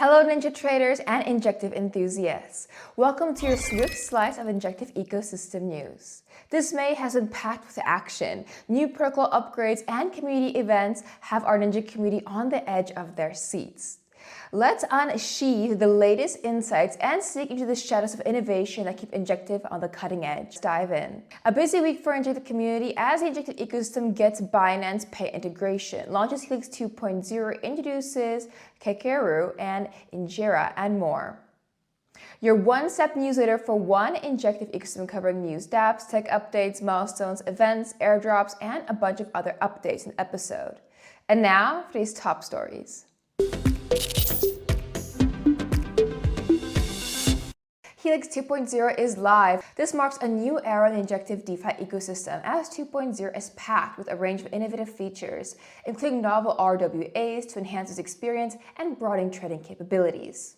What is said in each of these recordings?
Hello Ninja traders and Injective enthusiasts. Welcome to your swift slice of Injective Ecosystem news. This May has been packed with action. New protocol upgrades and community events have our Ninja community on the edge of their seats. Let's unsheathe the latest insights and sneak into the shadows of innovation that keep Injective on the cutting edge. Let's dive in. A busy week for Injective community as the Injective ecosystem gets Binance Pay Integration, launches Helix 2.0, introduces Kakeru and Injera, and more. Your one-step newsletter for one Injective ecosystem covering news, dApps, tech updates, milestones, events, airdrops, and a bunch of other updates in the episode. And now for these top stories. Helix 2.0 is live. This marks a new era in the Injective DeFi ecosystem as 2.0 is packed with a range of innovative features, including novel RWAs to enhance its experience and broaden trading capabilities.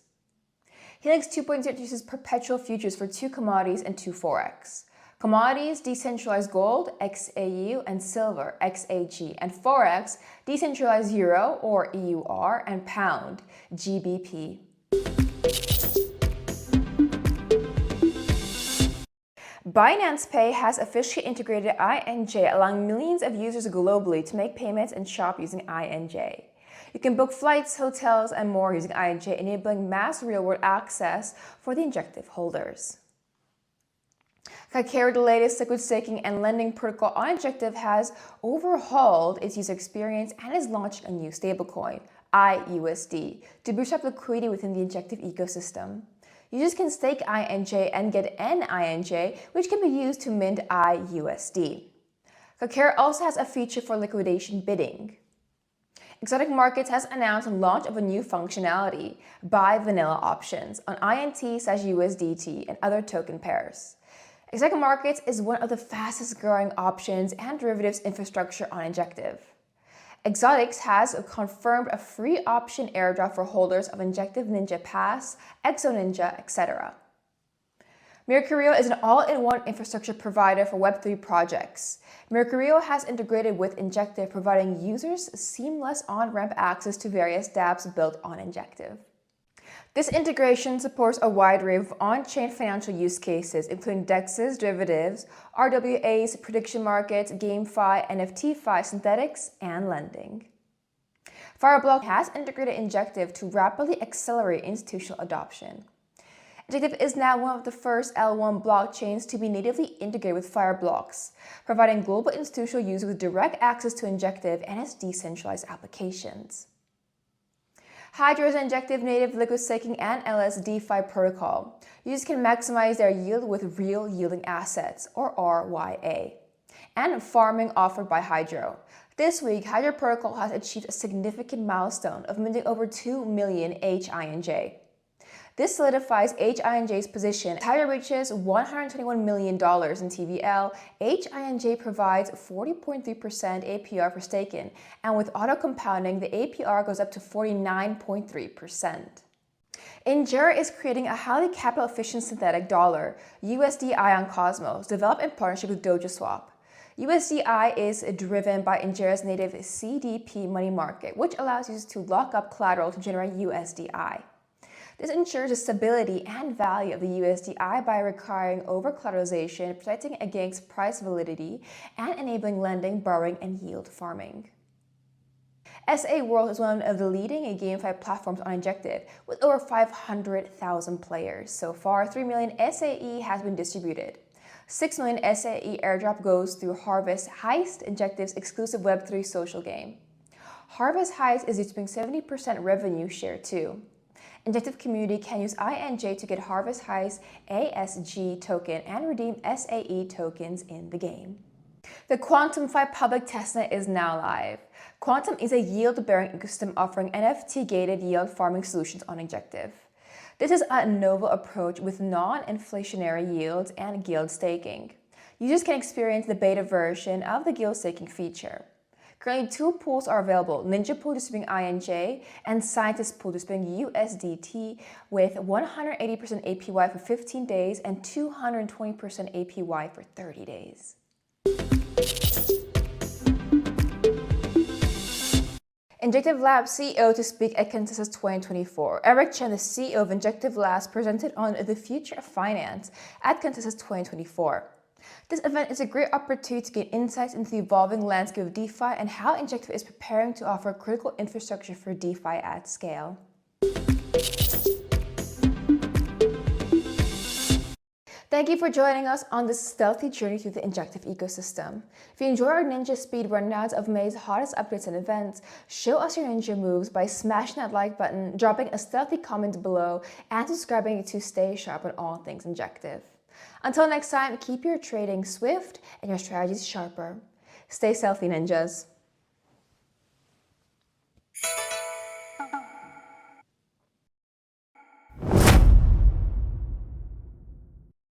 Helix 2.0 introduces perpetual futures for two commodities and two forex. Commodities, decentralized gold, XAU, and silver, XAG, and forex, decentralized euro, or EUR, and pound, GBP. Binance Pay has officially integrated INJ, allowing millions of users globally to make payments and shop using INJ. You can book flights, hotels, and more using INJ, enabling mass real-world access for the Injective holders. Kakeru, the latest liquid staking and lending protocol on Injective, has overhauled its user experience and is launching a new stablecoin, IUSD, to boost up liquidity within the Injective ecosystem. Users can stake INJ and get NINJ, which can be used to mint IUSD. Kakeru also has a feature for liquidation bidding. Exotic Markets has announced the launch of a new functionality, buy vanilla options, on INT/USDT and other token pairs. Exotic Markets is one of the fastest growing options and derivatives infrastructure on Injective. Exotics has confirmed a free option airdrop for holders of Injective Ninja Pass, Exo Ninja, etc. Mercurio is an all-in-one infrastructure provider for Web3 projects. Mercurio has integrated with Injective, providing users seamless on-ramp access to various dApps built on Injective. This integration supports a wide range of on-chain financial use cases, including DEXs, derivatives, RWAs, prediction markets, GameFi, NFTFi, synthetics, and lending. Fireblock has integrated Injective to rapidly accelerate institutional adoption. Injective is now one of the first L1 blockchains to be natively integrated with Fireblocks, providing global institutional users with direct access to Injective and its decentralized applications. Hydra is an Injective native liquid staking and LSDFi protocol. Users can maximize their yield with real yielding assets, or RYA, and farming offered by Hydro. This week, Hydra protocol has achieved a significant milestone of minting over 2 million HINJ. This solidifies HINJ's position. As Hydra reaches $121 million in TVL, HINJ provides 40.3% APR for staking, and with auto-compounding, the APR goes up to 49.3%. Injera is creating a highly capital-efficient synthetic dollar, USDI on Cosmos, developed in partnership with DojaSwap. USDI is driven by Injera's native CDP money market, which allows users to lock up collateral to generate USDI. This ensures the stability and value of the USDI by requiring over-collateralization, protecting against price volatility, and enabling lending, borrowing, and yield farming. SA World is one of the leading GameFi platforms on Injective, with over 500,000 players. So far, 3 million SAE has been distributed. 6 million SAE airdrop goes through Harvest Heist, Injective's exclusive Web3 social game. Harvest Heist is distributing 70% revenue share too. Injective community can use INJ to get Harvest Heist ASG token and redeem SAE tokens in the game. The QuantumFi public testnet is now live. Quantum is a yield-bearing ecosystem offering NFT-gated yield farming solutions on Injective. This is a novel approach with non-inflationary yields and yield staking. Users can experience the beta version of the yield staking feature. Currently, two pools are available, Ninja Pool distributing INJ and Scientist Pool distributing USDT with 180% APY for 15 days and 220% APY for 30 days. Injective Labs CEO to speak at Consensus 2024. Eric Chen, the CEO of Injective Labs, presented on the future of finance at Consensus 2024. This event is a great opportunity to gain insights into the evolving landscape of DeFi and how Injective is preparing to offer critical infrastructure for DeFi at scale. Thank you for joining us on this stealthy journey through the Injective ecosystem. If you enjoy our ninja speed rundowns of May's hottest updates and events, show us your ninja moves by smashing that like button, dropping a stealthy comment below, and subscribing to stay sharp on all things Injective. Until next time, keep your trading swift and your strategies sharper. Stay stealthy, ninjas.